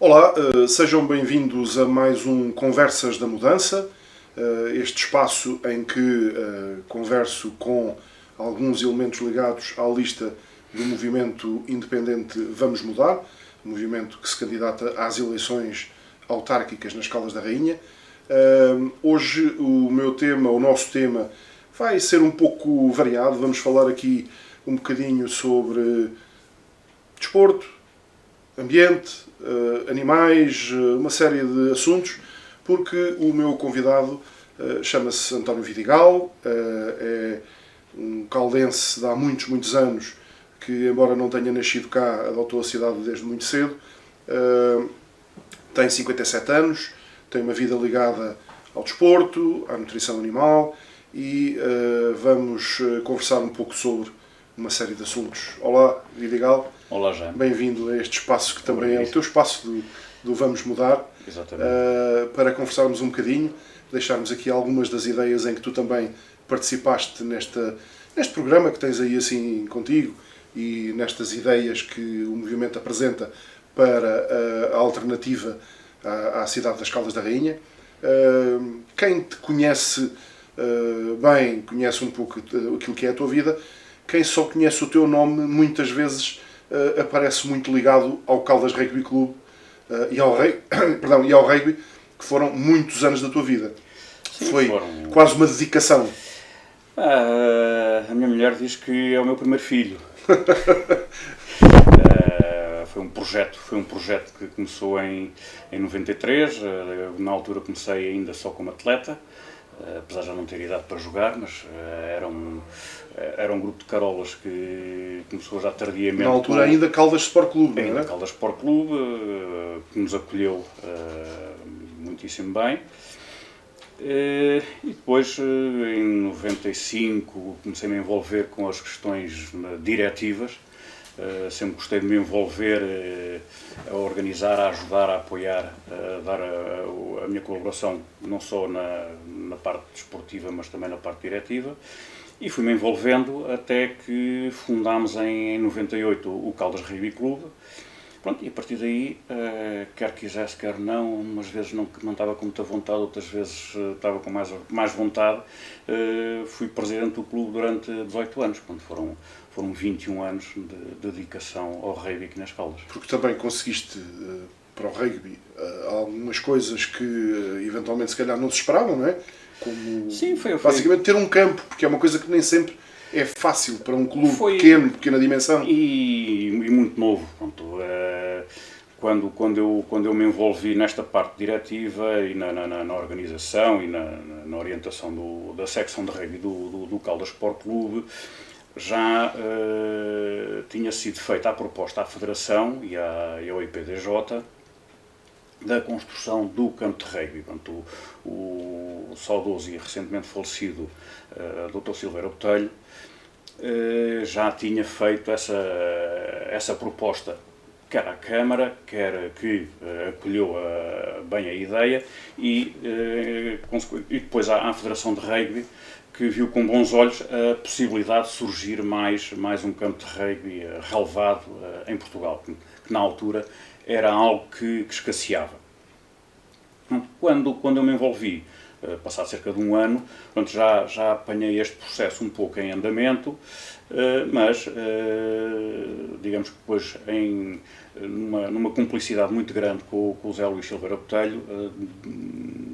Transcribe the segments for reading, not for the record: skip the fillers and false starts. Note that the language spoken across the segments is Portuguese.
Olá, sejam bem-vindos a mais um Conversas da Mudança, este espaço em que converso com alguns elementos ligados à lista do movimento independente Vamos Mudar, movimento que se candidata às eleições autárquicas nas Caldas da Rainha. Hoje o nosso tema vai ser um pouco variado, vamos falar aqui um bocadinho sobre desporto, ambiente, animais, uma série de assuntos, porque o meu convidado chama-se António Vidigal, é um caldense de há muitos anos, que embora não tenha nascido cá, adotou a cidade desde muito cedo, tem 57 anos, tem uma vida ligada ao desporto, à nutrição animal e vamos conversar um pouco sobre uma série de assuntos. Olá, Vidigal. Olá, Jaime. Bem-vindo a este espaço que também é o teu espaço do Vamos Mudar. Exatamente. Para conversarmos um bocadinho, deixarmos aqui algumas das ideias em que tu também participaste neste programa que tens aí assim contigo e nestas ideias que o movimento apresenta para a alternativa à cidade das Caldas da Rainha. Quem te conhece bem, conhece um pouco aquilo que é a tua vida. Quem só conhece o teu nome, muitas vezes aparece muito ligado ao Caldas Rugby Clube e ao rugby, que foram muitos anos da tua vida. Sim, foi quase uma dedicação. A minha mulher diz que é o meu primeiro filho. Foi um projeto que começou em 93. Na altura comecei ainda só como atleta, apesar de já não ter idade para jogar, mas era um grupo de carolas que começou já tardiamente. Na altura ainda Caldas Sport Clube, não é? Caldas Sport Clube, que nos acolheu muitíssimo bem. E depois, em 95, comecei-me a envolver com as questões diretivas. Sempre gostei de me envolver, a organizar, a ajudar, a apoiar, a dar a minha colaboração, não só na parte desportiva, mas também na parte diretiva. E fui-me envolvendo até que fundámos em 98 o Caldas Rugby Clube. Pronto, e a partir daí, quer quisesse, quer não, umas vezes não estava com muita vontade, outras vezes estava com mais vontade. Fui presidente do clube durante 18 anos, quando foram 21 anos de dedicação ao rugby aqui nas Caldas. Porque também conseguiste, para o rugby, algumas coisas que eventualmente se calhar não se esperavam, não é? Como Sim, foi. Basicamente ter um campo, porque é uma coisa que nem sempre é fácil para um clube pequena dimensão. E muito novo. Pronto. Quando eu me envolvi nesta parte diretiva e na organização e na orientação da secção de rugby do Caldas Sport Clube, já tinha sido feita a proposta à Federação e ao IPDJ da construção do campo de rugby. Portanto, o saudoso e recentemente falecido Dr. Silveira Botelho já tinha feito essa proposta, quer à Câmara, quer que acolheu bem a ideia, e depois à Federação de Rugby, que viu com bons olhos a possibilidade de surgir mais um campo de rugby relevado em Portugal, que na altura era algo que escasseava. Quando eu me envolvi, passado cerca de um ano, pronto, já apanhei este processo um pouco em andamento, mas digamos que depois numa cumplicidade muito grande com o Zé Luís Silveira Botelho,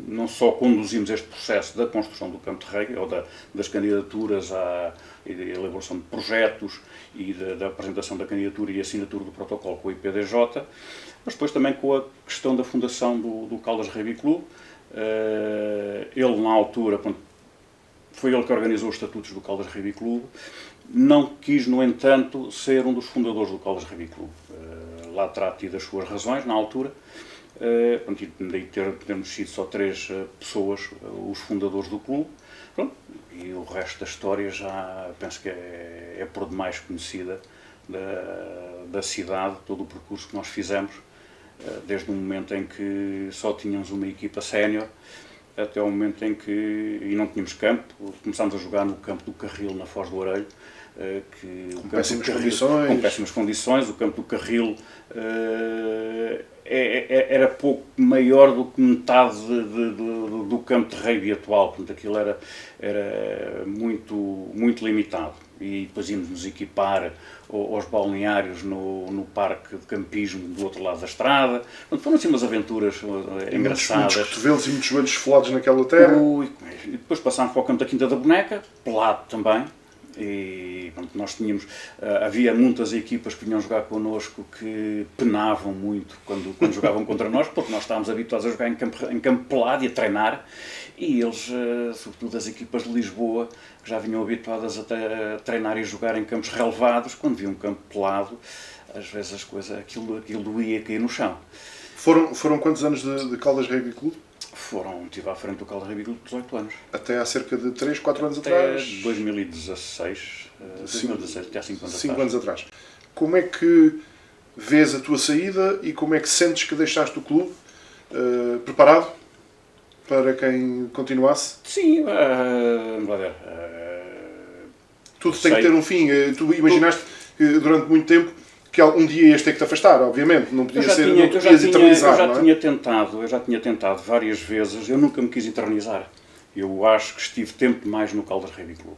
não só conduzimos este processo da construção do campo de rugby, ou das candidaturas à elaboração de projetos e da apresentação da candidatura e assinatura do protocolo com o IPDJ, mas depois também com a questão da fundação do Caldas Rugby Clube. Ele, na altura, foi ele que organizou os estatutos do Caldas Rugby Clube. Não quis, no entanto, ser um dos fundadores do Caldas Rugby Clube. Lá terá tido as suas razões, na altura. E daí termos sido só 3 pessoas os fundadores do clube. Pronto, e o resto da história já penso que é por demais conhecida da cidade, todo o percurso que nós fizemos, desde o momento em que só tínhamos uma equipa sénior até o momento em que, e não tínhamos campo, começámos a jogar no campo do Carril, na Foz do Arelho, Com péssimas condições. Com péssimas condições, o campo do Carril era pouco maior do que metade do campo de rugby atual, portanto aquilo era muito limitado. E depois íamos nos equipar aos balneários no parque de campismo do outro lado da estrada. Portanto, foram assim umas aventuras engraçadas. Muitos cotovelos e muitos joelhos esfolados naquela terra. E depois passámos para o campo da Quinta da Boneca, pelado também. E pronto, nós tínhamos, havia muitas equipas que vinham jogar connosco que penavam muito quando jogavam contra nós, porque nós estávamos habituados a jogar em campo pelado e a treinar, e eles, sobretudo as equipas de Lisboa, que já vinham habituadas a treinar e jogar em campos relevados, quando viam um campo pelado, às vezes aquilo ia cair no chão. Foram quantos anos de Caldas Rugby Clube? Estive à frente do Caldas Rugby Clube 18 anos. Até há cerca de 3, 4 anos até atrás? 2016, 2017, até há 5 anos 5 anos atrás. Como é que vês a tua saída e como é que sentes que deixaste o clube? Preparado para quem continuasse? Sim, vamos ver. Tudo tem que ter um fim. Tu imaginaste que durante muito tempo que um dia ias ter que te afastar, obviamente, não podia ser, não te podias eternizar, não é? Eu já tinha tentado várias vezes, eu nunca me quis eternizar. Eu acho que estive tempo demais no Caldas Rugby Clube.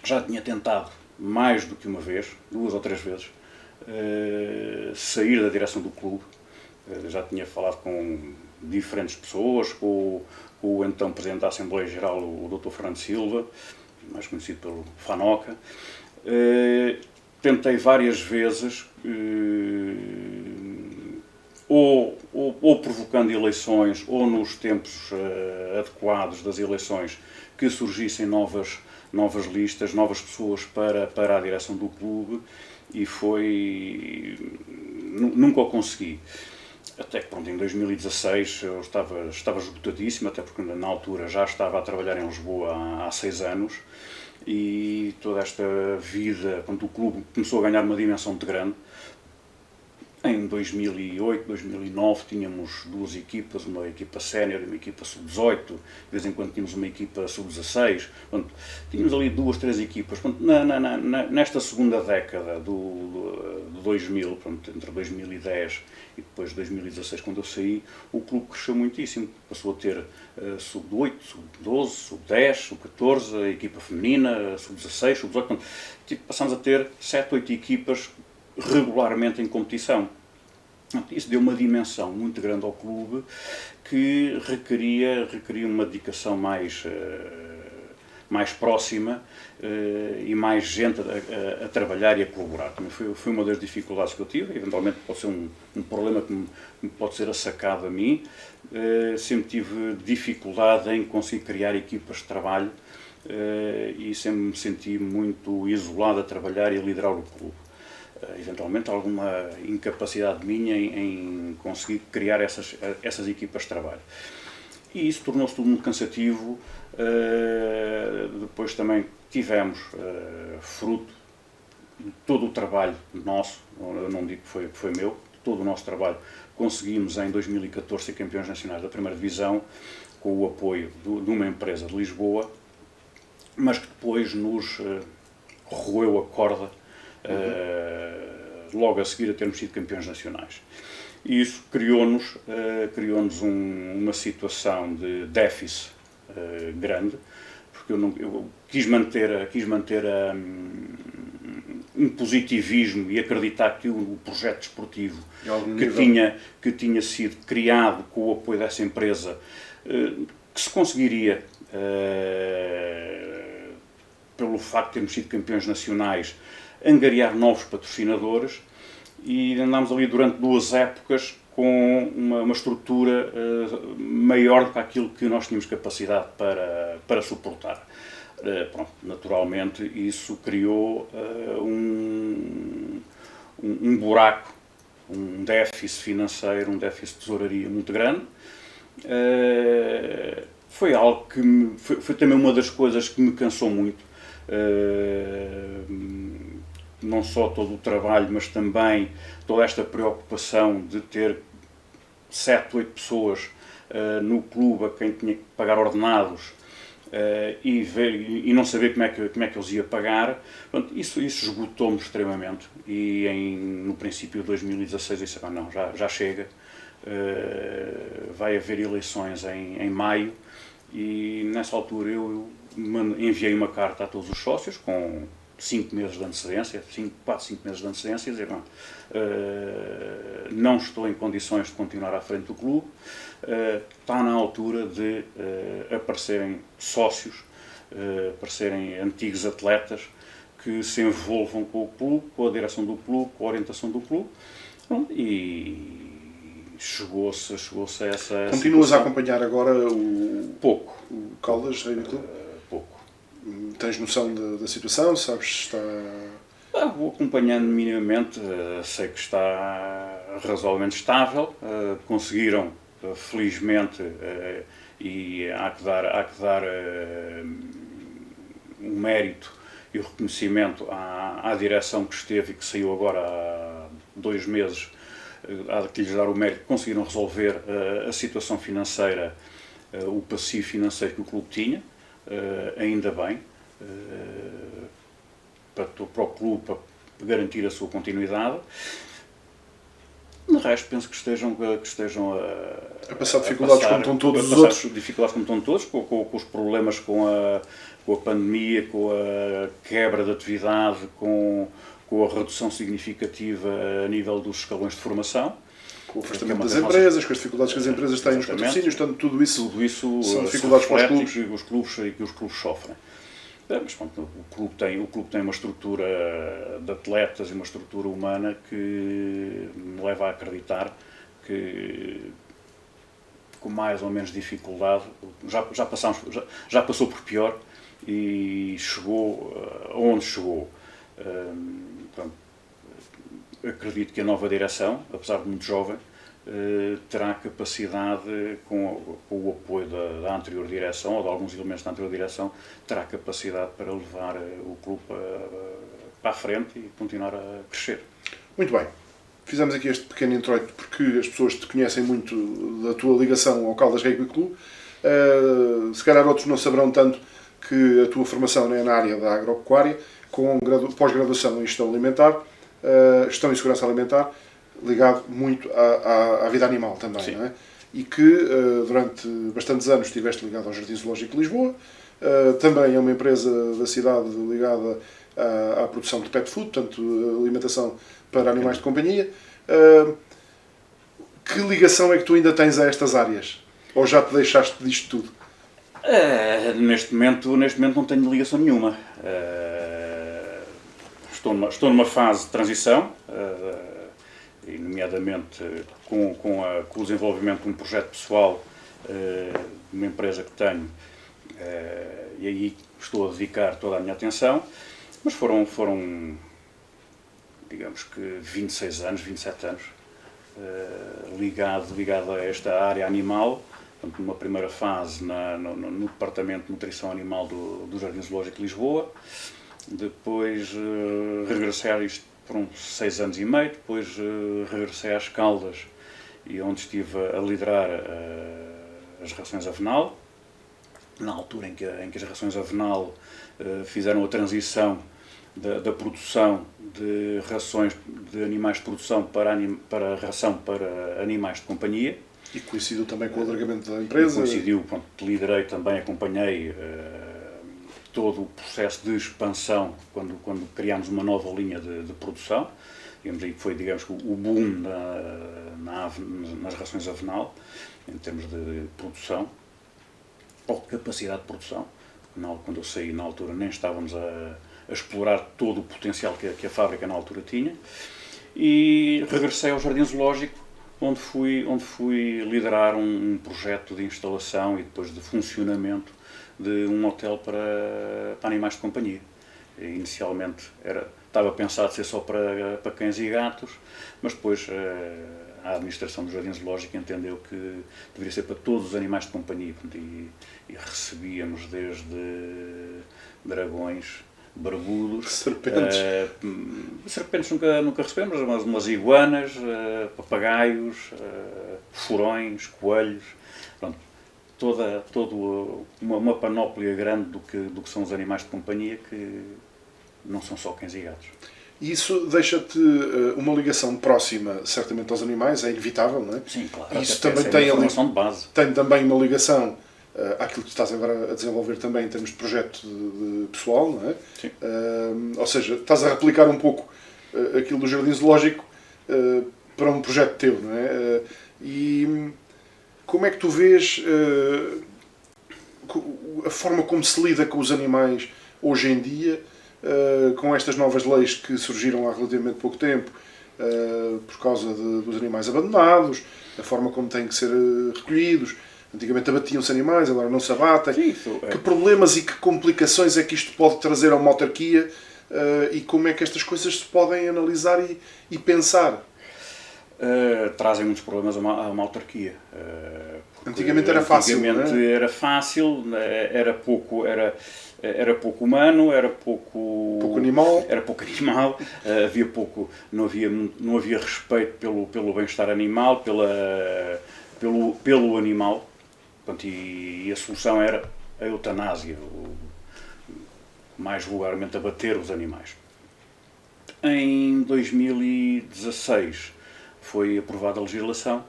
Já tinha tentado mais do que uma vez, 2 ou 3 vezes, sair da direção do clube. Já tinha falado com diferentes pessoas, com o então Presidente da Assembleia Geral, o Dr. Fernando Silva, mais conhecido pelo Fanoca. Tentei várias vezes, ou provocando eleições, ou nos tempos adequados das eleições, que surgissem novas listas, novas pessoas para a direção do clube, e nunca o consegui. Até que, pronto, em 2016 eu estava esgotadíssimo, até porque na altura já estava a trabalhar em Lisboa há 6 anos, e toda esta vida, quando o clube começou a ganhar uma dimensão muito grande. Em 2008, 2009 tínhamos 2 equipas, uma equipa sénior e uma equipa sub-18, de vez em quando tínhamos uma equipa sub-16, tínhamos ali 2, 3 equipas. Nesta segunda década de 2000, entre 2010 e depois de 2016, quando eu saí, o clube cresceu muitíssimo, passou a ter sub-8, sub-12, sub-10, sub-14, a equipa feminina, sub-16, sub-18, passámos a ter 7, 8 equipas regularmente em competição. Isso deu uma dimensão muito grande ao clube que requeria uma dedicação mais próxima e mais gente a trabalhar e a colaborar. Também foi uma das dificuldades que eu tive, eventualmente pode ser um problema que me pode ser assacado a mim. Sempre tive dificuldade em conseguir criar equipas de trabalho e sempre me senti muito isolado a trabalhar e a liderar o clube. Eventualmente alguma incapacidade minha em conseguir criar essas equipas de trabalho. E isso tornou-se tudo muito cansativo. Depois também tivemos, fruto de todo o trabalho nosso, eu não digo que foi meu, todo o nosso trabalho, conseguimos em 2014 ser campeões nacionais da primeira divisão, com o apoio de uma empresa de Lisboa, mas que depois nos roeu a corda logo a seguir a termos sido campeões nacionais. E isso criou-nos uma situação de déficit grande, porque eu quis manter um positivismo e acreditar que o projeto desportivo que tinha sido criado com o apoio dessa empresa, que se conseguiria, pelo facto de termos sido campeões nacionais, angariar novos patrocinadores, e andámos ali durante 2 épocas com uma estrutura maior do que aquilo que nós tínhamos capacidade para suportar. Pronto, naturalmente isso criou um buraco, um déficit financeiro, um déficit de tesouraria muito grande. Foi algo que foi também uma das coisas que me cansou muito. Não só todo o trabalho, mas também toda esta preocupação de ter 7, 8 pessoas no clube a quem tinha que pagar ordenados, e não saber como é que eles iam pagar. Pronto, isso esgotou-me extremamente, e no princípio de 2016 eu disse, não, já chega, vai haver eleições em maio, e nessa altura eu enviei uma carta a todos os sócios com 5 meses de antecedência, 4, 5 meses de antecedência, e dizer, não estou em condições de continuar à frente do clube, está na altura de aparecerem sócios, aparecerem antigos atletas que se envolvam com o clube, com a direção do clube, com a orientação do clube, e chegou-se a essa Continuas situação. a acompanhar agora o Caldas Rugby Clube? Pouco. Tens noção da situação? Sabes se está... Vou acompanhando minimamente, sei que está razoavelmente estável, conseguiram, felizmente, e há que dar um mérito e o reconhecimento à direção que esteve e que saiu agora há 2 meses, há que lhes dar o mérito, conseguiram resolver a situação financeira, o passivo financeiro que o clube tinha, ainda bem, para o clube, para garantir a sua continuidade. No resto, penso que estejam a passar dificuldades como estão todos os outros. Dificuldades como estão todos, com os problemas com a pandemia, com a quebra de atividade, com a redução significativa a nível dos escalões de formação. Com o afastamento das empresas, com as dificuldades que as empresas têm nos patrocínios, portanto, tudo isso são dificuldades para os clubes. Que os clubes sofrem. Mas pronto, o clube tem uma estrutura de atletas e uma estrutura humana que me leva a acreditar que, com mais ou menos dificuldade, já passou por pior e chegou aonde chegou. Pronto, acredito que a nova direção, apesar de muito jovem, terá capacidade, com o apoio da anterior direção, ou de alguns elementos da anterior direção, terá capacidade para levar o clube para a frente e continuar a crescer. Muito bem. Fizemos aqui este pequeno introito porque as pessoas te conhecem muito da tua ligação ao Caldas Rugby Clube. Se calhar outros não saberão tanto que a tua formação é na área da agropecuária, com pós-graduação em gestão alimentar, gestão e segurança alimentar, ligado muito à vida animal também, não é? E que durante bastantes anos estiveste ligado ao Jardim Zoológico de Lisboa, também é uma empresa da cidade ligada à produção de pet food, portanto, alimentação para animais de companhia. Que ligação é que tu ainda tens a estas áreas? Ou já te deixaste disto tudo? Neste momento não tenho ligação nenhuma. Estou numa fase de transição, e nomeadamente com o desenvolvimento de um projeto pessoal de uma empresa que tenho, e aí estou a dedicar toda a minha atenção, mas foram digamos que 26 anos, 27 anos ligado a esta área animal. Portanto, numa primeira fase no Departamento de Nutrição Animal do Jardim Zoológico de Lisboa, depois regressei a isto por uns 6 anos e meio, depois regressei às Caldas, e onde estive a liderar as rações Avenal, na altura em que as rações Avenal fizeram a transição da produção de rações de animais de produção para ração para animais de companhia. E coincidiu também com o alargamento da empresa? Coincidiu, pronto, liderei também, acompanhei todo o processo de expansão quando criámos uma nova linha de produção. Foi, digamos, o boom nas rações Avenal, em termos de produção, ou capacidade de produção, porque quando eu saí na altura nem estávamos a explorar todo o potencial que a fábrica na altura tinha, e regressei ao Jardim Zoológico, onde fui liderar um projeto de instalação e depois de funcionamento de um hotel para animais de companhia. Inicialmente estava pensado ser só para cães e gatos, mas depois a administração do Jardim Zoológico entendeu que deveria ser para todos os animais de companhia, e recebíamos desde dragões, barbudos, serpentes nunca recebemos, mas umas iguanas, papagaios, furões, coelhos, pronto, uma panóplia grande do que são os animais de companhia, que não são só cães e gatos. E isso deixa-te uma ligação próxima, certamente, aos animais, é inevitável, não é? Sim, claro. Isso também tem uma formação de base. Tem também uma ligação àquilo que tu estás agora a desenvolver também em termos de projeto de pessoal, não é? Sim. Ou seja, estás a replicar um pouco aquilo do Jardim Zoológico para um projeto teu, não é? E como é que tu vês a forma como se lida com os animais hoje em dia, com estas novas leis que surgiram há relativamente pouco tempo, por causa dos animais abandonados, a forma como têm que ser recolhidos? Antigamente abatiam-se animais, agora não se abatem. Sim, que problemas e que complicações é que isto pode trazer a uma autarquia, e como é que estas coisas se podem analisar e pensar? Trazem muitos problemas a uma autarquia. Antigamente era fácil, antigamente não é? era fácil, era pouco humano, era pouco animal. Era pouco animal, havia pouco, não havia respeito pelo bem-estar animal, pelo animal. Portanto, e a solução era a eutanásia, mais vulgarmente abater os animais. Em 2016 foi aprovada a legislação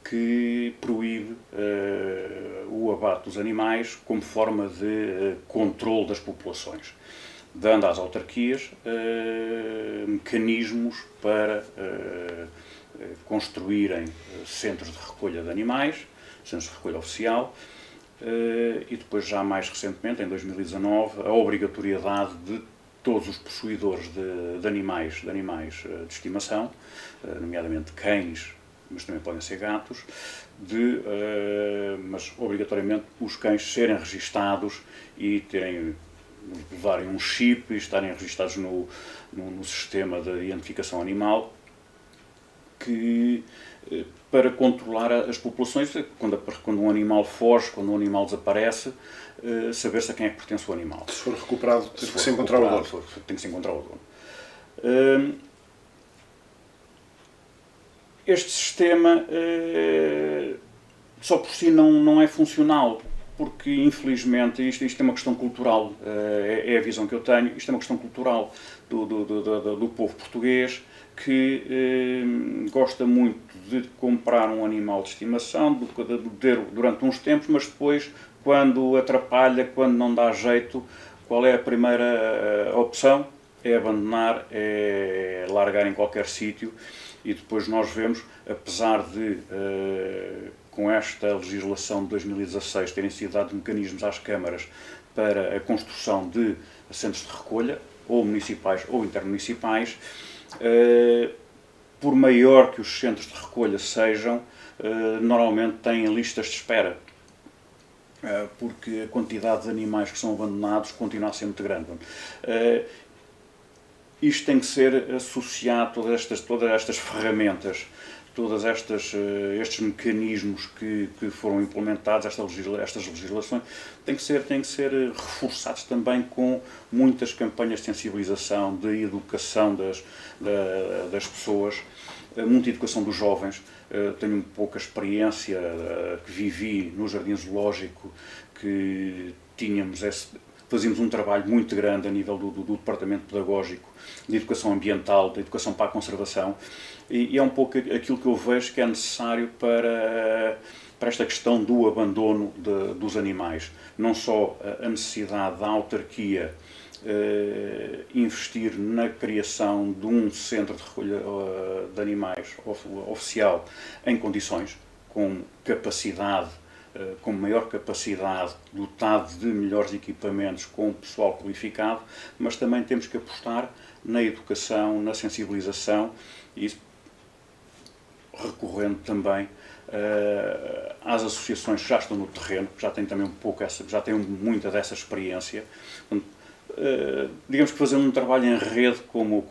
que proíbe o abate dos animais como forma de controle das populações, dando às autarquias mecanismos para construírem centros de recolha de animais, centros de recolha oficial, e depois, já mais recentemente, em 2019, a obrigatoriedade de todos os possuidores de animais de estimação, nomeadamente cães, mas também podem ser gatos, mas obrigatoriamente os cães serem registados e levarem um chip e estarem registados no sistema de identificação animal, que para controlar as populações, quando um animal foge, quando um animal desaparece, saber-se a quem é que pertence o animal. Se for recuperado, tem que se encontrar o dono. Tem que se encontrar o dono. Este sistema só por si não é funcional, porque infelizmente isto é uma questão cultural, é a visão que eu tenho, isto é uma questão cultural do povo português, que gosta muito de comprar um animal de estimação, de ter durante uns tempos, mas depois, quando atrapalha, quando não dá jeito, qual é a primeira opção? É abandonar, é largar em qualquer sítio. E depois nós vemos, apesar de, com esta legislação de 2016, terem sido dados mecanismos às câmaras para a construção de centros de recolha, ou municipais ou intermunicipais, por maior que os centros de recolha sejam, normalmente têm listas de espera, porque a quantidade de animais que são abandonados continua a ser muito grande. Isto tem que ser associado, todas estas ferramentas, estes mecanismos que foram implementados, estas legislações, têm que ser reforçados também com muitas campanhas de sensibilização, de educação das pessoas, muita educação dos jovens. Tenho pouca experiência que vivi no Jardim Zoológico, que fazíamos um trabalho muito grande a nível do departamento pedagógico, de educação ambiental, de educação para a conservação, e é um pouco aquilo que eu vejo que é necessário para esta questão do abandono dos animais. Não só a necessidade da autarquia investir na criação de um centro de recolha de animais oficial em condições, com capacidade, com maior capacidade, dotado de melhores equipamentos, com pessoal qualificado, mas também temos que apostar na educação, na sensibilização, e recorrendo também às associações que já estão no terreno, que já têm também já têm muita dessa experiência. Digamos que fazer um trabalho em rede, como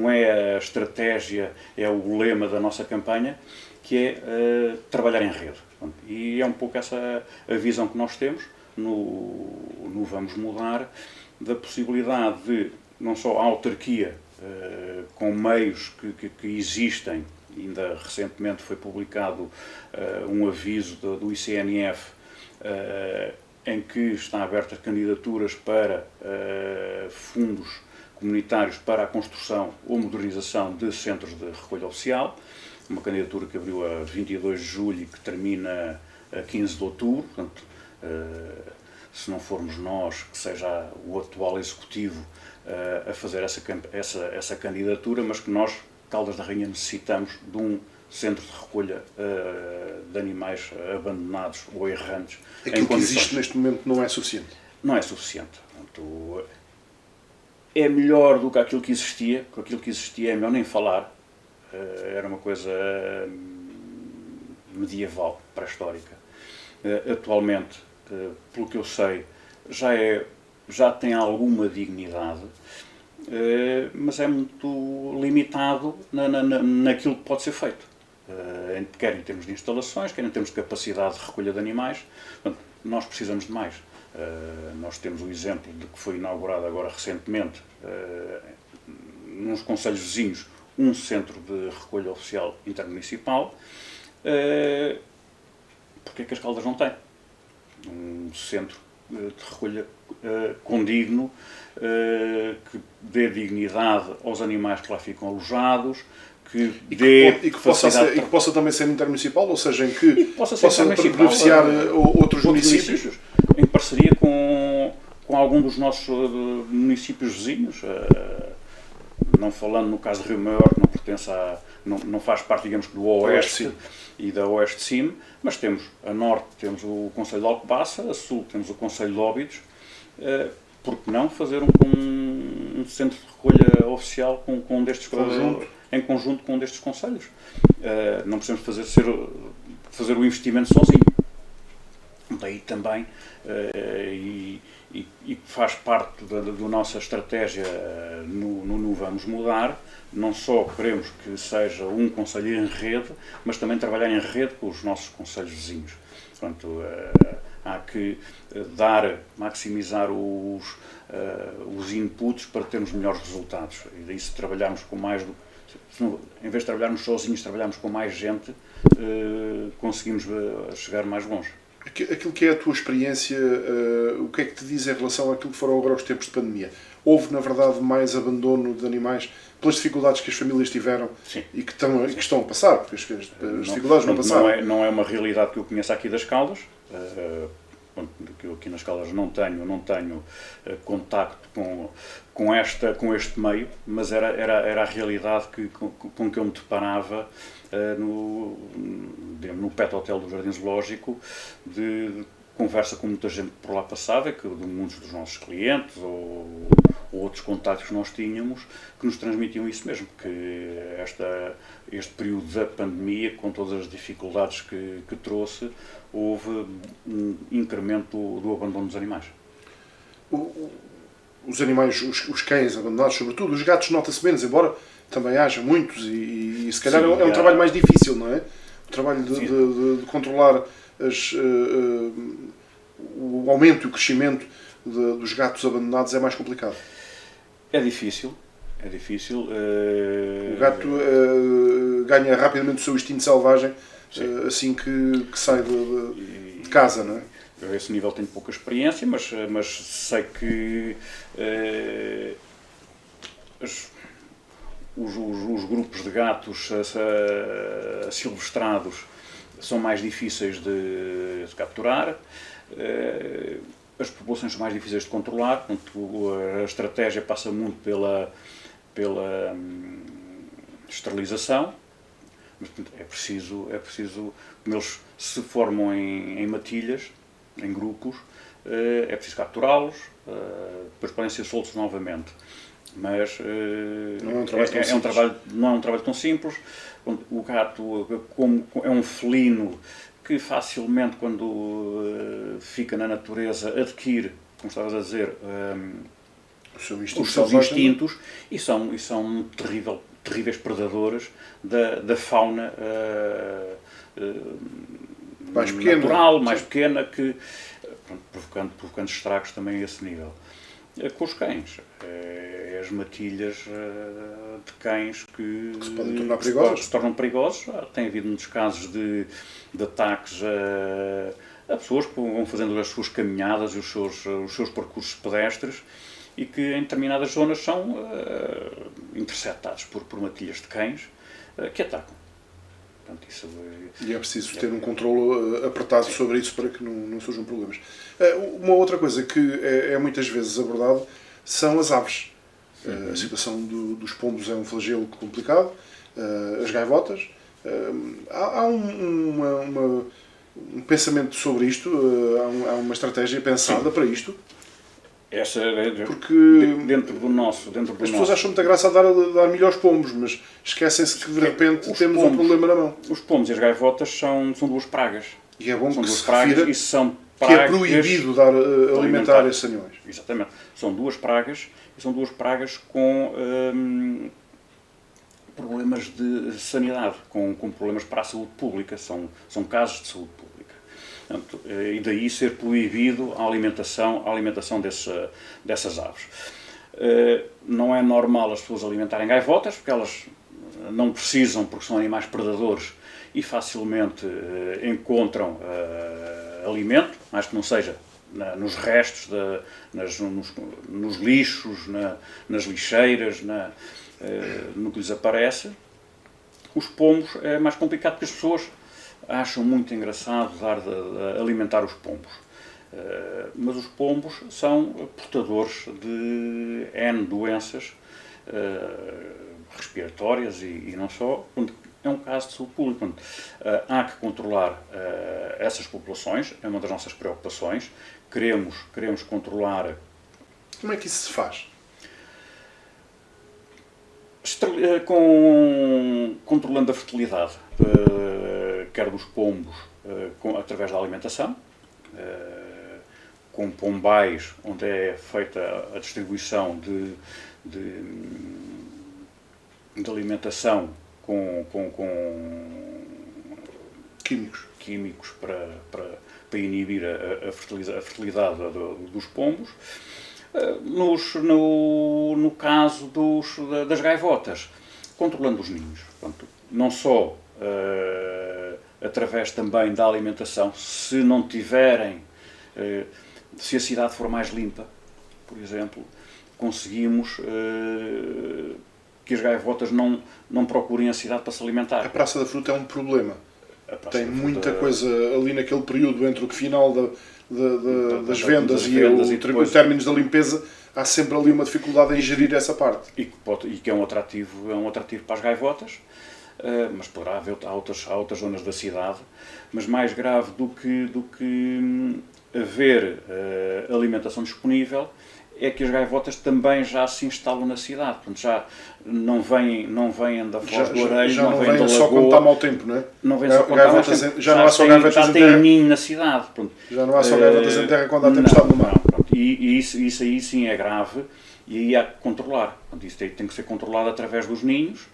é a estratégia, é o lema da nossa campanha, que é trabalhar em rede. E é um pouco essa a visão que nós temos no Vamos Mudar, da possibilidade de, não só a autarquia, com meios que existem, ainda recentemente foi publicado um aviso do ICNF em que estão abertas candidaturas para fundos comunitários para a construção ou modernização de centros de recolha oficial, uma candidatura que abriu a 22 de julho e que termina a 15 de outubro, portanto, se não formos nós, que seja o atual Executivo a fazer essa candidatura, mas que nós, Caldas da Rainha, necessitamos de um centro de recolha de animais abandonados ou errantes. Aquilo que existe neste momento não é suficiente? Não é suficiente. Portanto, é melhor do que aquilo que existia, porque aquilo que existia é melhor nem falar. Era uma coisa medieval, pré-histórica. Atualmente, pelo que eu sei, já tem alguma dignidade, mas é muito limitado naquilo que pode ser feito. Quer em termos de instalações, quer em termos de capacidade de recolha de animais. Portanto, nós precisamos de mais. Nós temos o exemplo de que foi inaugurado agora recentemente, nos concelhos vizinhos, um centro de recolha oficial intermunicipal. Porque é que as Caldas não têm um centro de recolha condigno, que dê dignidade aos animais que lá ficam alojados, que possa também ser intermunicipal, ou seja, em que possa beneficiar outros municípios, em parceria com algum dos nossos municípios vizinhos, não falando no caso de Rio Maior, que não pertence não faz parte, digamos, do Oeste e da Oeste de Cime, mas temos a Norte, temos o Concelho de Alcobaça, a Sul temos o Concelho de Óbidos. Por que não fazer um centro de recolha oficial em conjunto com um destes concelhos? Não precisamos fazer o investimento sozinho. Daí também, e faz parte da nossa estratégia no Vamos Mudar, não só queremos que seja um concelho em rede, mas também trabalhar em rede com os nossos concelhos vizinhos. Portanto, há que maximizar os inputs para termos melhores resultados. E daí, se trabalharmos com mais em vez de trabalharmos sozinhos, trabalharmos com mais gente, conseguimos chegar mais longe. Aquilo que é a tua experiência, o que é que te diz em relação àquilo que foram agora os tempos de pandemia? Houve, na verdade, mais abandono de animais pelas dificuldades que as famílias tiveram? Sim. E que estão a passar, porque as dificuldades não passaram. Não é uma realidade que eu conheço aqui das Caldas, que eu aqui nas Caldas não tenho contacto com este meio, mas era a realidade com que eu me deparava no Pet Hotel do Jardim Zoológico, de conversa com muita gente por lá passava, de muitos dos nossos clientes ou outros contactos que nós tínhamos, que nos transmitiam isso mesmo, que este período da pandemia, com todas as dificuldades que trouxe, houve um incremento do abandono dos animais. Os animais, os cães abandonados, sobretudo, os gatos nota-se menos, embora também haja muitos, e se calhar é um trabalho mais difícil, não é? O trabalho de controlar o aumento e o crescimento dos gatos abandonados é mais complicado. É difícil. O gato ganha rapidamente o seu instinto selvagem assim que sai de casa, não é? Eu, a esse nível, tenho pouca experiência, mas sei que os grupos de gatos asilvestrados são mais difíceis de capturar, as populações são mais difíceis de controlar, portanto, a estratégia passa muito pela esterilização, mas portanto, é preciso, como eles se formam em matilhas, em grupos, é preciso capturá-los, depois podem ser soltos novamente. Mas não é um trabalho tão simples. O gato, como é um felino que facilmente, quando fica na natureza, adquire, como estavas a dizer, os seus instintos, e são terríveis predadores da fauna mais pequena, natural, mais pequena, provocando estragos também a esse nível. Com os cães, as matilhas de cães que se podem tornar perigosos. Se tornam perigosos. Tem havido muitos casos de ataques a pessoas que vão fazendo as suas caminhadas e os seus percursos pedestres e que em determinadas zonas são interceptados por matilhas de cães que atacam. Portanto, isso e é preciso ter um controle apertado sobre isso para que não surjam problemas. Uma outra coisa que é muitas vezes abordada são as aves. A situação dos pombos é um flagelo complicado, as gaivotas. Há um pensamento sobre isto, há uma estratégia pensada para isto. Essa porque dentro do nosso. As pessoas acham muita graça a dar milho aos pombos, mas esquecem-se que de repente temos um problema na mão. Os pombos e as gaivotas são duas pragas. E é bom são que duas se pragas refira e são que é proibido alimentar esses animais. Exatamente. São duas pragas e são duas pragas com problemas de sanidade, com problemas para a saúde pública. São casos de saúde pública. Portanto, e daí ser proibido a alimentação dessas aves. Não é normal as pessoas alimentarem gaivotas, porque elas não precisam, porque são animais predadores e facilmente encontram alimento, mais que não seja nos restos, nos lixos, nas lixeiras, no que lhes aparece. Os pombos é mais complicado porque as pessoas acham muito engraçado alimentar os pombos. Mas os pombos são portadores de N doenças respiratórias e não só. É um caso de saúde pública. Há que controlar essas populações, é uma das nossas preocupações. Queremos controlar. Como é que isso se faz? Controlando a fertilidade, quer dos pombos, através da alimentação, com pombais, onde é feita a distribuição de alimentação com químicos para inibir a fertilidade dos pombos. No caso das gaivotas, controlando os ninhos. Portanto, não só através também da alimentação, se não tiverem, se a cidade for mais limpa, por exemplo, conseguimos que as gaivotas não procurem a cidade para se alimentar. A Praça da Fruta é um problema. Tem muita coisa ali naquele período entre o final das vendas e o término da limpeza. Há sempre ali uma dificuldade em gerir essa parte. E que é um atrativo para as gaivotas, mas poderá haver outras zonas da cidade. Mas mais grave do que haver alimentação disponível é que as gaivotas também já se instalam na cidade. Portanto, já não vêm da Foz do Areia, já não vêm da só quando está mau tempo, não é? Não vêm só quando está mau tempo. Já não há só gaivotas em terra. Já tem ninho na cidade. Pronto. Já não há só gaivotas em terra quando há tempestade no mar. E isso aí sim é grave e aí há que controlar. Portanto, isso tem que ser controlado através dos ninhos,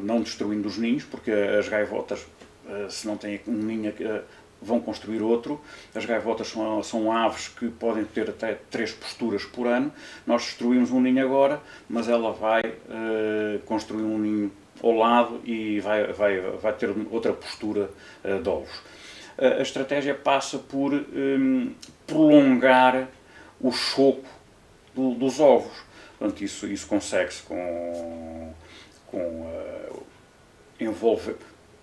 não destruindo os ninhos, porque as gaivotas, se não têm um ninho, vão construir outro. As gaivotas são aves que podem ter até 3 posturas por ano. Nós destruímos um ninho agora, mas ela vai construir um ninho ao lado e vai ter outra postura de ovos. A estratégia passa por prolongar o choco dos ovos. Portanto, isso consegue-se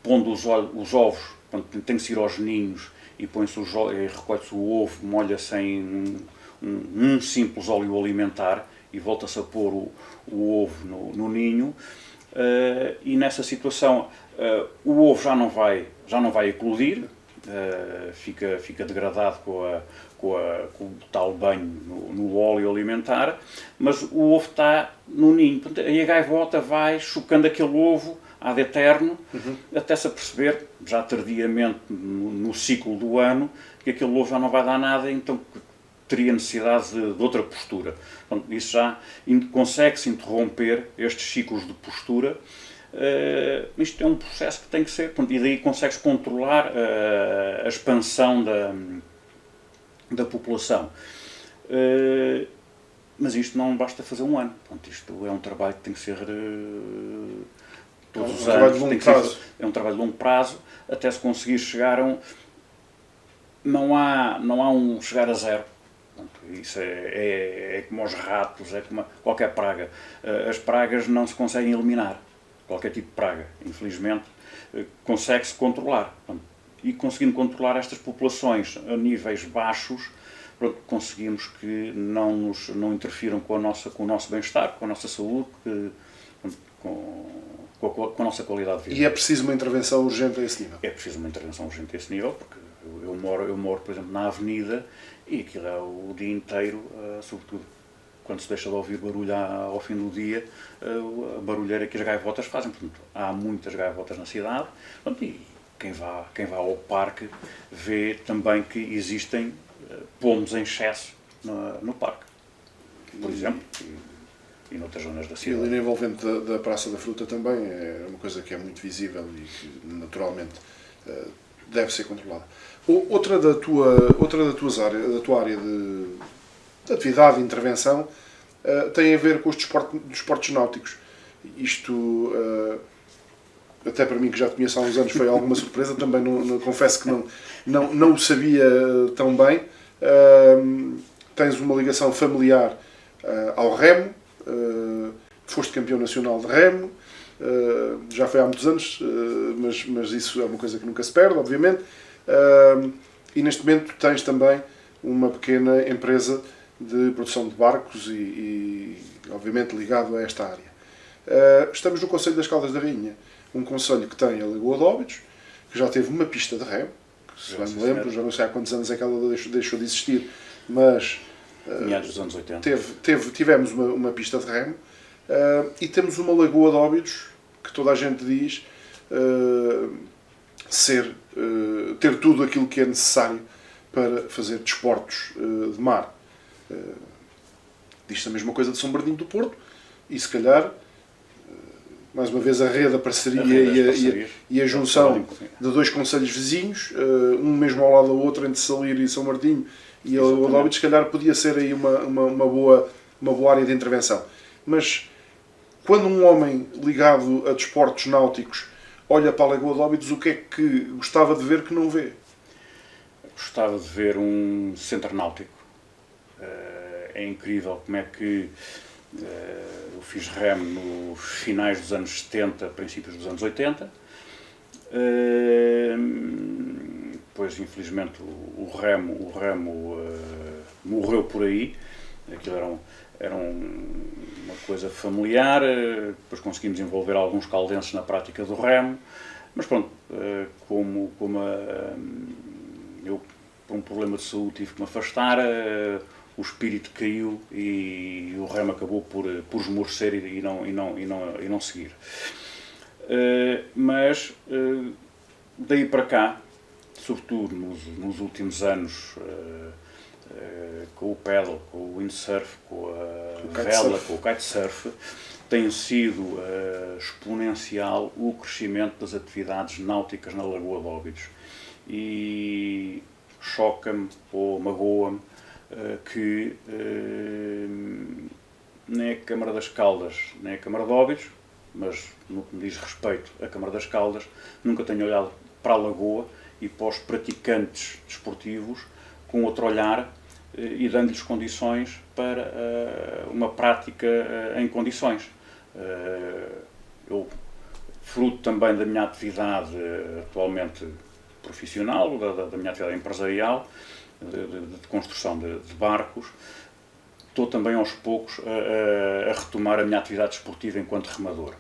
pondo os ovos. Portanto, tem que se ir aos ninhos e recolhe-se o ovo, molha-se em um simples óleo alimentar e volta-se a pôr o ovo no ninho. E nessa situação o ovo já não vai eclodir, fica degradado com o tal banho no óleo alimentar, mas o ovo está no ninho. Aí a gaivota vai chocando aquele ovo ad eterno, até se aperceber, já tardiamente no ciclo do ano, que aquele ovo já não vai dar nada, então teria necessidade de outra postura. Então, isso já consegue-se interromper estes ciclos de postura. Isto é um processo que tem que ser, e daí consegue-se controlar a expansão da população. Mas isto não basta fazer um ano. Portanto, isto é um trabalho que tem que ser todos os anos. É um trabalho de longo prazo, até se conseguir chegar a um... Não há um chegar a zero. Portanto, isso é como os ratos, é como qualquer praga. As pragas não se conseguem eliminar. Qualquer tipo de praga, infelizmente, consegue-se controlar. Portanto, e conseguindo controlar estas populações a níveis baixos, conseguimos que não interfiram com o nosso bem-estar, com a nossa saúde, com a nossa qualidade de vida. E é preciso uma intervenção urgente a esse nível? É preciso uma intervenção urgente a esse nível, porque eu moro, por exemplo, na avenida e aquilo é o dia inteiro, sobretudo quando se deixa de ouvir barulho ao fim do dia, a barulheira que as gaivotas fazem. Portanto, há muitas gaivotas na cidade, e quem vá ao parque vê também que existem pomos em excesso no parque, por exemplo, e noutras zonas da cidade. E ali no envolvente da Praça da Fruta também é uma coisa que é muito visível e que naturalmente deve ser controlada. Outra da tua área de atividade, de intervenção, tem a ver com os desportos náuticos. Isto, até para mim que já te conheço há uns anos, foi alguma surpresa, também confesso que não o sabia tão bem. Tens uma ligação familiar ao remo, foste campeão nacional de remo, já foi há muitos anos, mas isso é uma coisa que nunca se perde, obviamente. E neste momento tens também uma pequena empresa de produção de barcos e obviamente ligado a esta área. Estamos no Concelho das Caldas da Rainha, um concelho que tem a Lagoa de Óbidos, que já teve uma pista de remo, que se bem me lembro, já não sei há quantos anos é que ela deixou de existir, mas meados dos anos 80. Tivemos uma pista de remo e temos uma Lagoa de Óbidos que toda a gente diz ter tudo aquilo que é necessário para fazer desportos de mar. Diz-se a mesma coisa de São Bernardo do Porto e se calhar mais uma vez a rede, a parceria e a junção de dois concelhos vizinhos, um mesmo ao lado do outro, entre Salir e São Martinho e a Lagoa de Óbidos, se calhar podia ser aí uma boa área de intervenção. Mas quando um homem ligado a desportos náuticos olha para a Lagoa de Óbidos, o que é que gostava de ver que não vê? Gostava de ver um centro náutico. É incrível como é que eu fiz remo nos finais dos anos 70, princípios dos anos 80. Depois, infelizmente, o remo morreu por aí. Aquilo era uma coisa familiar. Depois conseguimos envolver alguns caldenses na prática do remo. Mas pronto, como eu, por um problema de saúde, tive que me afastar, o espírito caiu e o remo acabou por esmorecer e não seguir. Mas daí para cá, sobretudo nos últimos anos, com o paddle, com o windsurf, com a vela, com o kitesurf, tem sido exponencial o crescimento das atividades náuticas na Lagoa de Óbidos. E choca-me ou magoa-me que nem a Câmara das Caldas, nem a Câmara de Óbidos, mas no que me diz respeito a Câmara das Caldas, nunca tenha olhado para a Lagoa e para os praticantes desportivos com outro olhar e dando-lhes condições para uma prática em condições. Eu, fruto também da minha atividade atualmente profissional, da minha atividade empresarial, de construção de barcos, estou também aos poucos a retomar a minha atividade desportiva enquanto remador.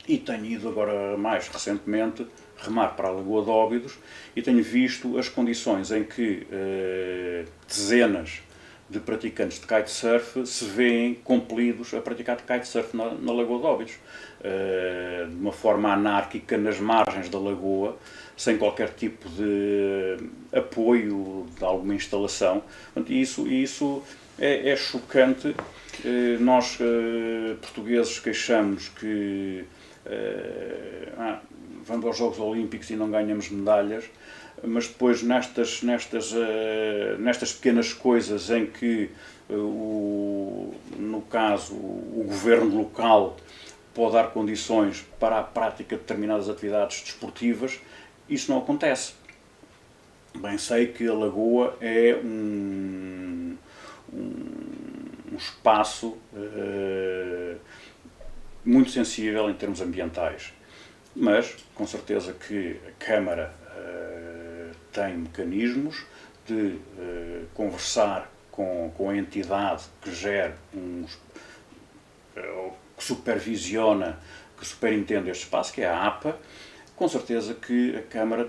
E tenho ido agora, mais recentemente, remar para a Lagoa de Óbidos e tenho visto as condições em que dezenas de praticantes de kitesurf se veem compelidos a praticar kitesurf na Lagoa de Óbidos, de uma forma anárquica nas margens da lagoa, sem qualquer tipo de apoio de alguma instalação. Portanto, isso é chocante. Nós, portugueses, queixamos que vamos aos Jogos Olímpicos e não ganhamos medalhas. mas depois nestas pequenas coisas em que, no caso, o governo local pode dar condições para a prática de determinadas atividades desportivas, isso não acontece. Bem sei que a Lagoa é um espaço muito sensível em termos ambientais, mas com certeza que a Câmara tem mecanismos de conversar com a entidade que gera, que supervisiona, que superintende este espaço, que é a APA. Com certeza que a Câmara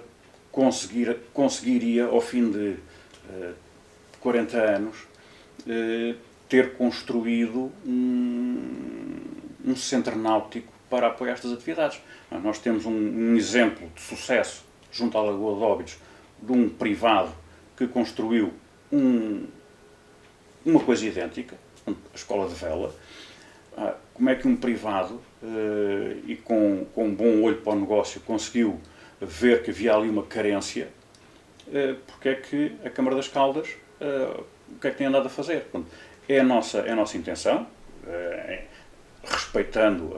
conseguiria, ao fim de 40 anos, ter construído um centro náutico para apoiar estas atividades. Nós temos um exemplo de sucesso junto à Lagoa de Óbidos de um privado que construiu uma coisa idêntica, a escola de vela. Como é que um privado, e com um bom olho para o negócio, conseguiu ver que havia ali uma carência? Porque é que a Câmara das Caldas, o que é que tem andado a fazer? É a nossa intenção, respeitando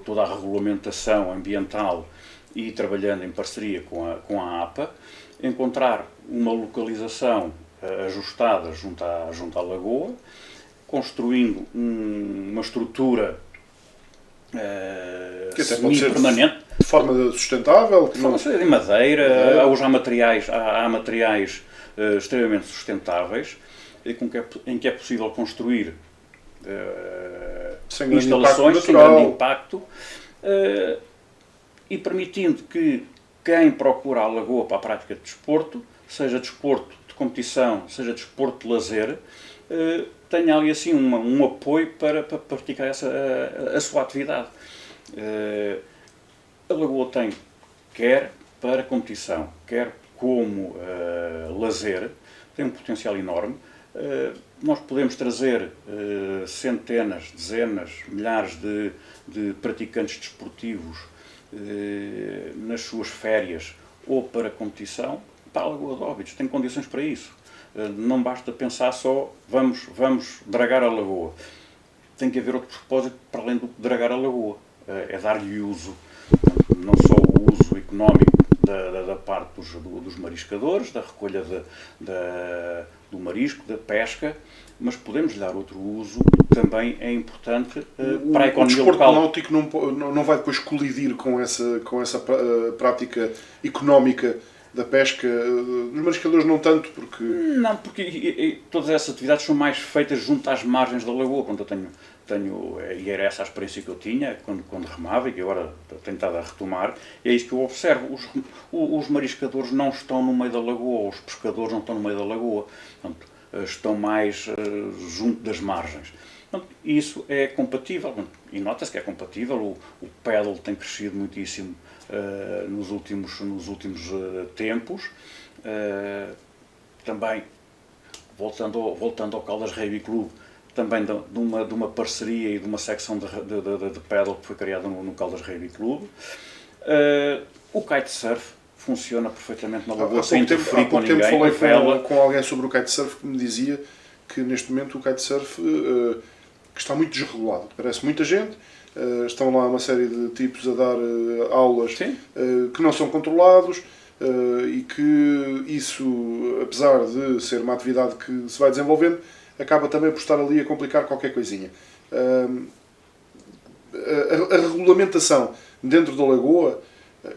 toda a regulamentação ambiental e trabalhando em parceria com a APA, encontrar uma localização ajustada junto à Lagoa, construindo uma estrutura semi-permanente. De forma sustentável? De forma de madeira. Hoje há materiais extremamente sustentáveis em que é possível construir sem grande instalações sem grande impacto e permitindo que quem procura a Lagoa para a prática de desporto, seja desporto de competição, seja desporto de lazer, tenha ali assim um apoio para praticar a sua atividade. A Lagoa tem, quer para competição, quer como lazer, tem um potencial enorme. Nós podemos trazer centenas, dezenas, milhares de praticantes desportivos nas suas férias ou para competição para a Lagoa de Óbidos. Tem condições para isso. Não basta pensar só vamos dragar a Lagoa. Tem que haver outro propósito para além do dragar a Lagoa. É dar-lhe uso, não só o uso económico da parte dos mariscadores, da recolha do marisco, da pesca, mas podemos lhe dar outro uso que também é importante para a economia local. O desporto náutico não vai depois colidir com essa prática económica da pesca, dos mariscadores não tanto, porque... Não, porque todas essas atividades são mais feitas junto às margens da lagoa. Quando eu e era essa a experiência que eu tinha quando remava e que agora tenho estado a retomar, e é isso que eu observo. Os mariscadores não estão no meio da lagoa, os pescadores não estão no meio da lagoa, portanto, estão mais junto das margens. Portanto, isso é compatível, e nota-se que é compatível. O paddle tem crescido muitíssimo nos últimos tempos. Também, voltando ao Caldas Rugby Clube, também de uma parceria e de uma secção de paddle que foi criada no Caldas Rugby Clube. O kitesurf funciona perfeitamente na Lagoa, sem interferir com ninguém. Há pouco tempo falei com alguém sobre o kitesurf que me dizia que neste momento o kitesurf que está muito desregulado. Parece muita gente, estão lá uma série de tipos a dar aulas que não são controlados e que isso, apesar de ser uma atividade que se vai desenvolvendo, acaba também por estar ali a complicar qualquer coisinha. A regulamentação dentro da Lagoa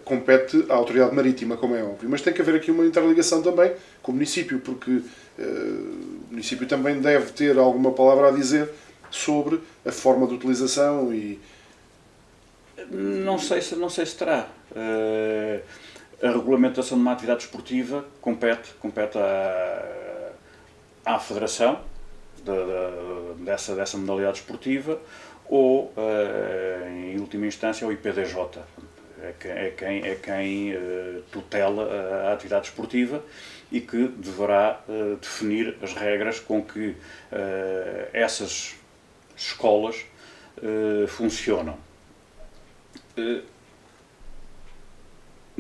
compete à autoridade marítima, como é óbvio, mas tem que haver aqui uma interligação também com o município, porque o município também deve ter alguma palavra a dizer sobre a forma de utilização e... Não sei se terá. A regulamentação de uma atividade esportiva compete à Federação dessa modalidade esportiva ou, em última instância, ao IPDJ. É quem tutela a atividade esportiva e que deverá definir as regras com que essas escolas funcionam.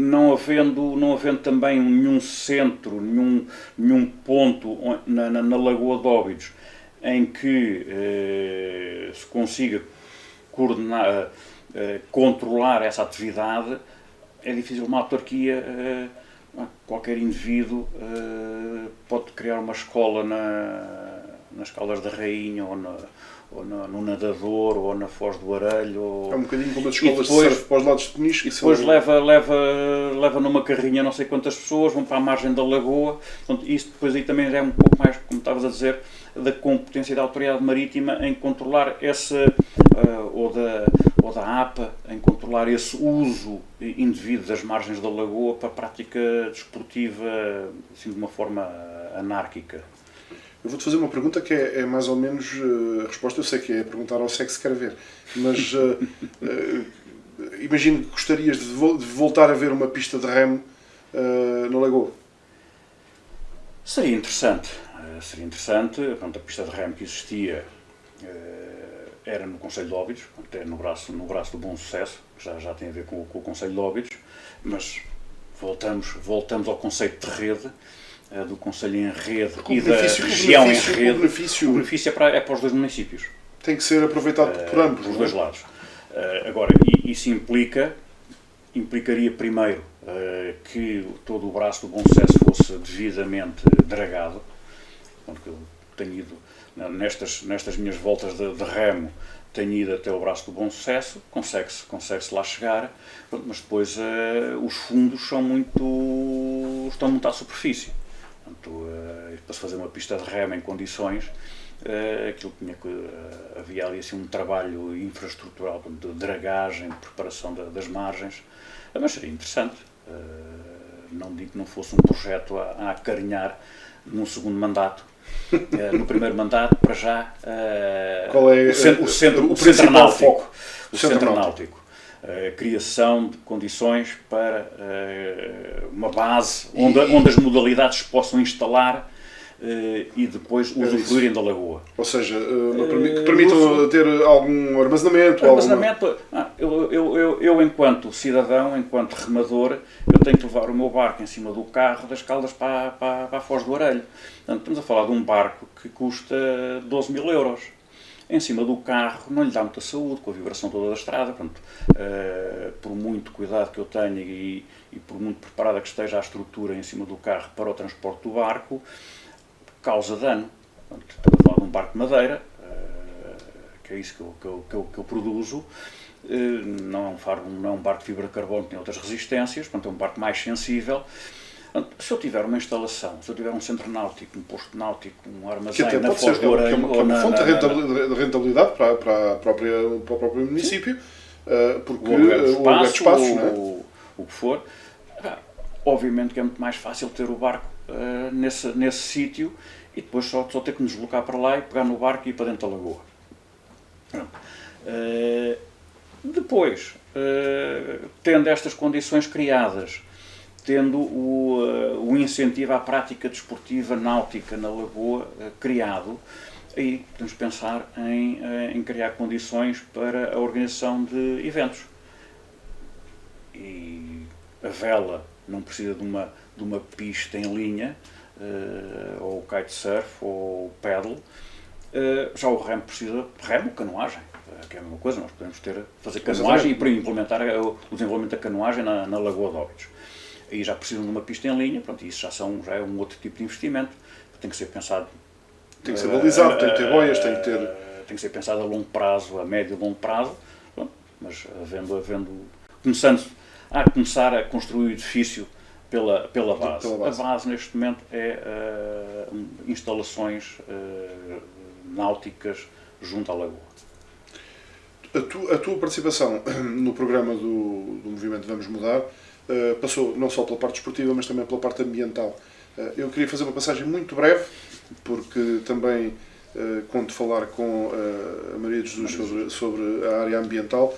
não havendo também nenhum centro, nenhum ponto na Lagoa de Óbidos em que se consiga coordenar, controlar essa atividade, é difícil uma autarquia, qualquer indivíduo pode criar uma escola nas Caldas da Rainha ou no Nadador, ou na Foz do Arelho. É um bocadinho como as escolas de surf para os lados de Peniche. E depois leva numa carrinha não sei quantas pessoas, vão para a margem da lagoa. Portanto, isso depois aí também é um pouco mais, como estavas a dizer, da competência da autoridade marítima em controlar esse, ou da APA, em controlar esse uso indevido das margens da lagoa para a prática desportiva, assim, de uma forma anárquica. Eu vou-te fazer uma pergunta que é mais ou menos a resposta, eu sei que é perguntar ao que se quer ver, mas imagino que gostarias de voltar a ver uma pista de remo na Lagoa. Seria interessante. Pronto, a pista de remo que existia era no Concelho de Óbidos, até no braço do Bom Sucesso, já tem a ver com o Concelho de Óbidos, mas voltamos ao conceito de rede, do Concelho em rede e da região em rede. O benefício é para os dois municípios. Tem que ser aproveitado por ambos. Dos dois lados. Agora, isso implicaria primeiro que todo o braço do Bom Sucesso fosse devidamente dragado. Porque eu tenho ido, nestas minhas voltas de remo, tenho ido até o braço do Bom Sucesso, consegue-se lá chegar, mas depois os fundos estão muito à superfície. Portanto, para se fazer uma pista de remo em condições, havia ali assim, um trabalho infraestrutural de dragagem, de preparação das margens, mas seria interessante. Não digo que não fosse um projeto a acarinhar num segundo mandato. No primeiro mandato, para já, qual é o centro náutico. A criação de condições para uma base onde as modalidades se possam instalar e depois usufruírem da lagoa. Ou seja, que permitam ter algum armazenamento. Eu, enquanto cidadão, enquanto remador, eu tenho que levar o meu barco em cima do carro das Caldas para a Foz do Arelho. Portanto, estamos a falar de um barco que custa 12 mil euros. Em cima do carro não lhe dá muita saúde, com a vibração toda da estrada. Portanto, por muito cuidado que eu tenha e por muito preparada que esteja a estrutura em cima do carro para o transporte do barco, causa dano. Portanto, estamos a falar de um barco de madeira, que é isso que eu produzo. Não é um barco de fibra de carbono, tem outras resistências, portanto é um barco mais sensível. Se eu tiver uma instalação, se eu tiver um centro náutico, um posto náutico, um armazém na Foz do Arelho, que é uma fonte de rentabilidade para o próprio município, porque o aluguer de espaços, o que for, obviamente que é muito mais fácil ter o barco nesse sítio e depois só ter que nos deslocar para lá e pegar no barco e ir para dentro da lagoa. Depois, tendo estas condições criadas, tendo o incentivo à prática desportiva náutica na lagoa criado, aí podemos pensar em criar condições para a organização de eventos. E a vela não precisa de uma pista em linha, ou o kitesurf, ou o paddle. Já o remo precisa de remo, canoagem, que é a mesma coisa. Nós podemos fazer canoagem e implementar o desenvolvimento da canoagem na Lagoa de Óbidos. Aí já precisam de uma pista em linha, pronto, isso já é um outro tipo de investimento, tem que ser pensado. Tem que ser balizado, tem que ter boias, tem que ser pensado a longo prazo, a médio e longo prazo, pronto, mas começar a construir o edifício pela base. A base neste momento é instalações náuticas junto à lagoa. A tua participação no programa do Movimento Vamos Mudar passou não só pela parte desportiva, mas também pela parte ambiental. Eu queria fazer uma passagem muito breve, porque também conto falar com a Maria de Jesus sobre a área ambiental.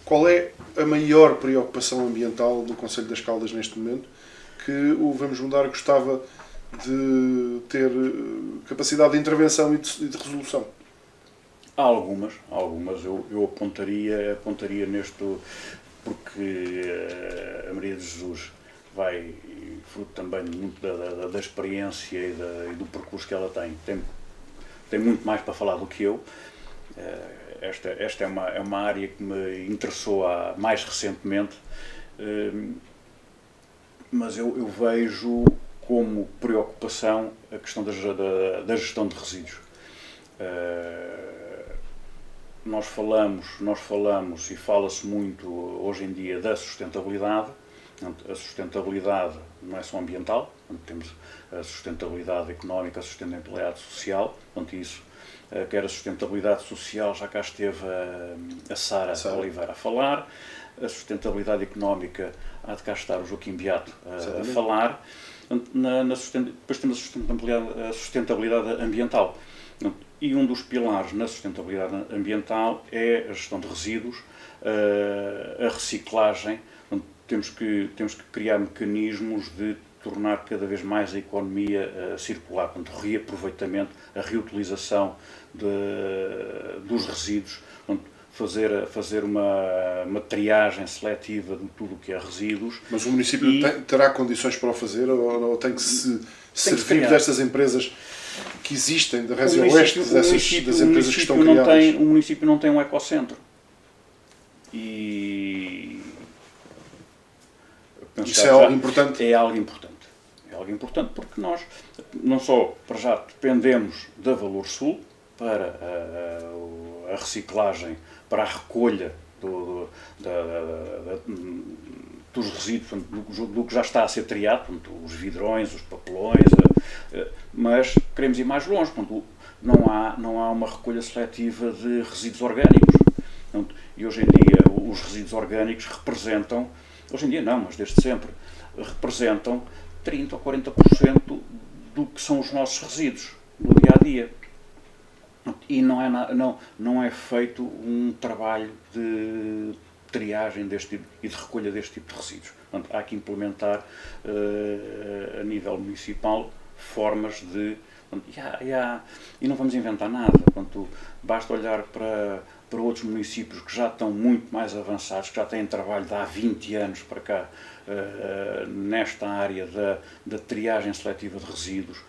Qual é a maior preocupação ambiental do Concelho das Caldas neste momento que o Vamos Mudar gostava de ter capacidade de intervenção e de resolução? Há algumas eu apontaria porque a Maria de Jesus vai, fruto também muito da experiência e do percurso que ela tem muito mais para falar do que eu. Esta é uma área que me interessou mais recentemente, mas eu vejo como preocupação a questão da gestão de resíduos. Nós falamos e fala-se muito hoje em dia da sustentabilidade. A sustentabilidade não é só ambiental, temos a sustentabilidade económica, a sustentabilidade social, isso, quer a sustentabilidade social, já cá esteve a Sara Oliveira a falar, a sustentabilidade económica, há de cá estar o Joaquim Beato a falar, depois temos a sustentabilidade ambiental. E um dos pilares na sustentabilidade ambiental é a gestão de resíduos, a reciclagem. Temos que criar mecanismos de tornar cada vez mais a economia circular, portanto, o reaproveitamento, a reutilização dos resíduos, portanto, fazer uma triagem seletiva de tudo o que é resíduos. Mas o município terá condições para o fazer ou tem que se servir destas empresas que existem, da região oeste, das empresas que estão criadas? O município não tem um ecocentro. E isso é algo importante? É algo importante. É algo importante porque nós, não só para já, dependemos da Valor Sul para a reciclagem, para a recolha dos resíduos, do que já está a ser triado, os vidrões, os papelões, mas queremos ir mais longe, não há uma recolha seletiva de resíduos orgânicos. E hoje em dia os resíduos orgânicos representam, hoje em dia não, mas desde sempre, representam 30% ou 40% do que são os nossos resíduos do dia a dia. E não é feito um trabalho de triagem deste tipo e de recolha deste tipo de resíduos. Portanto, há que implementar a nível municipal formas de... e não vamos inventar nada. Portanto, basta olhar para outros municípios que já estão muito mais avançados, que já têm trabalho de há 20 anos para cá, nesta área da triagem seletiva de resíduos,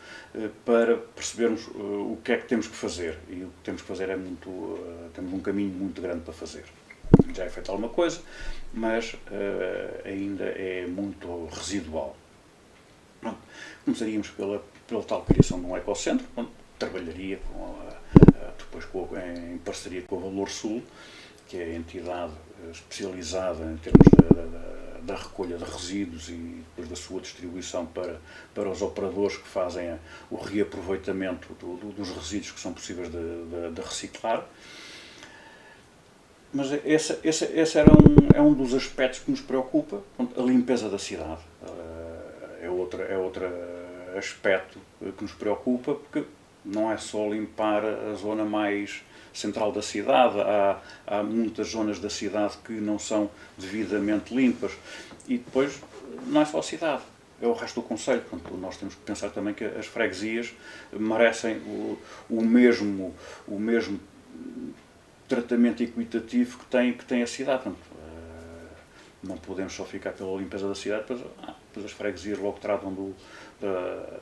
para percebermos o que é que temos que fazer. E o que temos que fazer temos um caminho muito grande para fazer. Já é feito alguma coisa, mas ainda é muito residual. Pronto. Começaríamos pela tal criação de um ecocentro, onde trabalharia depois em parceria com a Valor Sul, que é a entidade especializada em termos da recolha de resíduos e depois da sua distribuição para os operadores que fazem o reaproveitamento dos resíduos que são possíveis de reciclar. Mas esse é um dos aspectos que nos preocupa, a limpeza da cidade. É outro aspecto que nos preocupa, porque não é só limpar a zona mais central da cidade, há muitas zonas da cidade que não são devidamente limpas. E depois não é só a cidade, é o resto do concelho. Portanto, nós temos que pensar também que as freguesias merecem o mesmo tratamento equitativo que tem a cidade. Portanto, não podemos só ficar pela limpeza da cidade, depois as freguesias logo tratam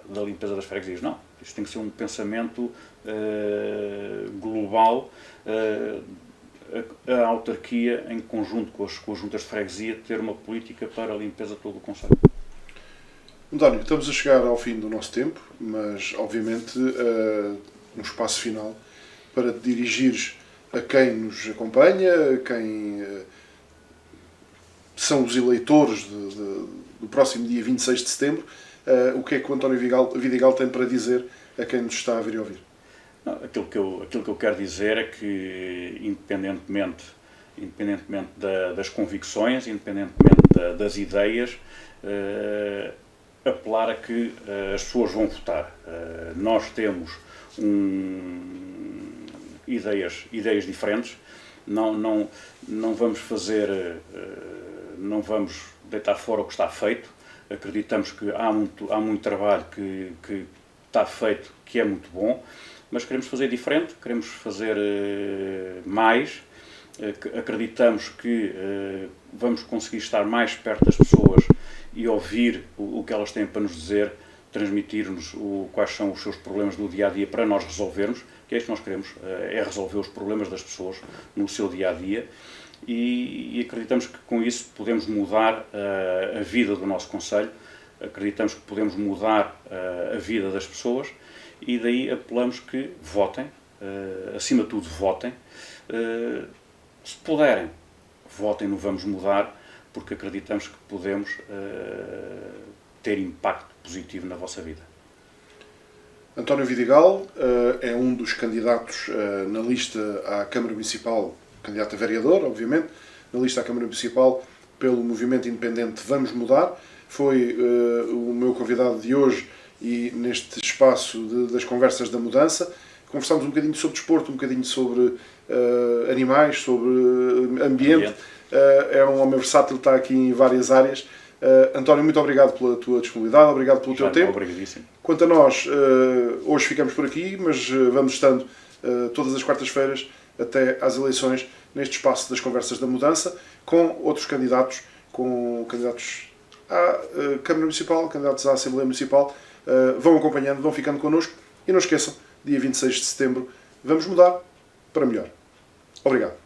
da limpeza das freguesias. Não, isto tem que ser um pensamento global, a autarquia, em conjunto com as juntas de freguesia, ter uma política para a limpeza de todo o concelho. António, estamos a chegar ao fim do nosso tempo, mas obviamente no espaço final, para te dirigires a quem nos acompanha, a quem são os eleitores do próximo dia 26 de setembro, o que é que o António Vidigal tem para dizer a quem nos está a vir a ouvir? Não, aquilo que eu quero dizer é que, independentemente das convicções, independentemente das ideias, apelar a que as pessoas vão votar. Nós temos ideias diferentes, não vamos não vamos deitar fora o que está feito. Acreditamos que há muito trabalho que está feito, que é muito bom, mas queremos fazer diferente, queremos fazer mais acreditamos que vamos conseguir estar mais perto das pessoas e ouvir o que elas têm para nos dizer, transmitir-nos quais são os seus problemas do dia-a-dia para nós resolvermos, que é isto que nós queremos, é resolver os problemas das pessoas no seu dia-a-dia, e acreditamos que com isso podemos mudar a vida do nosso concelho, acreditamos que podemos mudar a vida das pessoas, e daí apelamos que votem, acima de tudo votem, se puderem, votem no Vamos Mudar, porque acreditamos que podemos ter impacto positivo na vossa vida. António Vidigal é um dos candidatos na lista à Câmara Municipal, candidato a vereador, obviamente, na lista à Câmara Municipal pelo movimento independente Vamos Mudar. Foi o meu convidado de hoje e neste espaço das Conversas da Mudança. Conversámos um bocadinho sobre desporto, um bocadinho sobre animais, sobre ambiente. É um homem versátil, está aqui em várias áreas. António, muito obrigado pela tua disponibilidade, obrigado pelo teu tempo. Obrigadíssimo. Quanto a nós, hoje ficamos por aqui, mas vamos estando todas as quartas-feiras até às eleições neste espaço das Conversas da Mudança, com outros candidatos, à Câmara Municipal, candidatos à Assembleia Municipal. Vão acompanhando, vão ficando connosco e não esqueçam, dia 26 de setembro, vamos mudar para melhor. Obrigado.